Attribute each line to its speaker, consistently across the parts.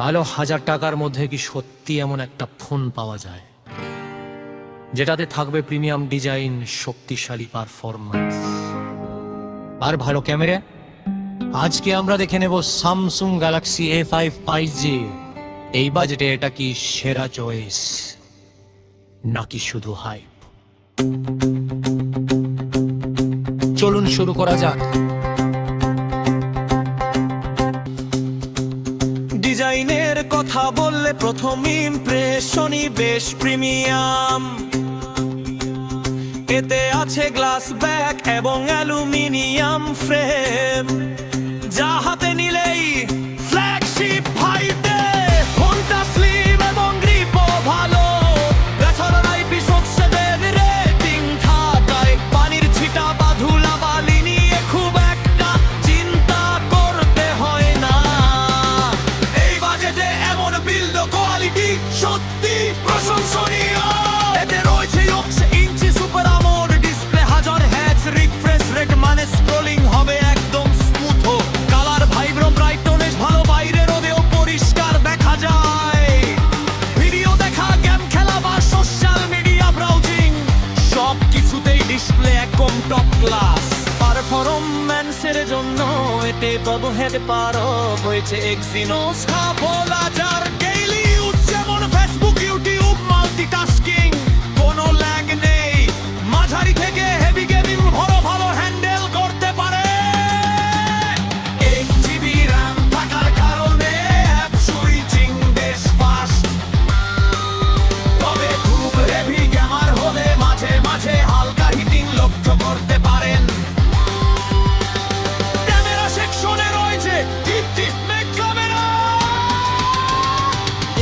Speaker 1: ভালো 1000 টাকার মধ্যে কি সত্যি এমন একটা ফোন পাওয়া যায় যেটাতে থাকবে প্রিমিয়াম ডিজাইন, শক্তিশালী পারফরম্যান্স আর ভালো ক্যামেরা? আজকে আমরা দেখে নেব স্যামসাং গ্যালাক্সি A5 5G। এই বাজেটে এটা কি সেরা চয়েস নাকি শুধু হাইপ? চলুন শুরু করা যাক।
Speaker 2: ডিজাইনের কথা বললে প্রথম ইমপ্রেশনই বেশ প্রিমিয়াম। এতে আছে গ্লাস ব্যাক এবং অ্যালুমিনিয়াম ফ্রেম, যা হাতে নিলেই ফ্ল্যাগশিপ ভাইবে। ফোনটা স্লিম এবং গ্রিপও ভালো, এছাড়া আইপি সক্সেদের রেটিং থাকায় পানির ছিটা বা ধুলাবালি নিয়ে খুব একটা চিন্তা করতে হয় না। এই বাজেটে এমন বিল্ড কোয়ালিটি সত্যি প্রশংসনীয়। এতে রয়েছে 1 inch super AMOLED display, 1000 Hz refresh rate, মানে স্ক্রলিং হবে একদম স্মুথ। কালার ভাইব্রো ব্রাইটনেস ভালো, বাইরে রোদেও পরিষ্কার দেখা যায়। ভিডিও দেখা, গেম খেলা বা সোশ্যাল মিডিয়া ব্রাউজিং সব কিছুতেই ডিসপ্লে একদম টপ ক্লাস। পারফরম্যান্সের জন্য এতে ব্যবহার পারো হয়েছে এক্সিনোস বলা যার ডেইলি ইউজ, যেমন ফেসবুক, ইউটিউব, মাল্টিটাস্কিং কোনো ল্যাগ নেই। মাঝারি থেকে হেভি গেমিং ভালো হ্যান্ডেল করতে পারে। 8GB RAM থাকার কারণে অ্যাপ সুইচিং বেশ ফাস্ট। তবে খুব হেভি গেমার হলে মাঝে মাঝে হালকা হিটিং লক্ষ্য করতে পারেন। ক্যামেরা সেকশনে রয়েছে টিপ ক্যামেরা,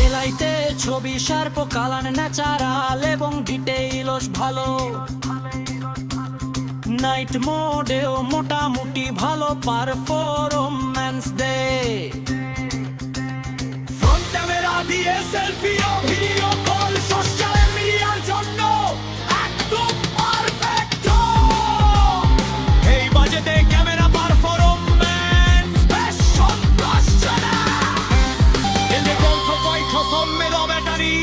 Speaker 2: এলাইতে ছবি শার্প, কালার ন্যাচারাল এবং ডিটেইলস ভালো। নাইট মোডেও মোটামুটি ভালো পারফরম্যান্স দেয়। ফ্রন্ট ক্যামেরা দিয়ে সেলফি ও ভিডিও কল সোশ্যাল মিডিয়ার জন্য একদম পারফেক্ট। এই বাজেটে ক্যামেরা পারফরম্যান্স বেশ সন্তোষজনক। এতে মেলো ব্যাটারি,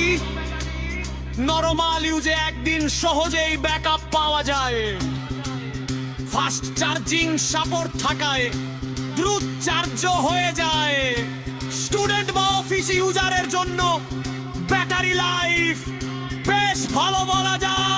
Speaker 2: নরমাল ইউজে একদিন সহজেই ব্যাকআপ পাওয়া যায়। ফাস্ট চার্জিং সাপোর্ট থাকায় দ্রুত চার্জও হয়ে যায়। স্টুডেন্ট বা অফিস ইউজারের জন্য ব্যাটারি লাইফ বেশ ভালো বলা যায়।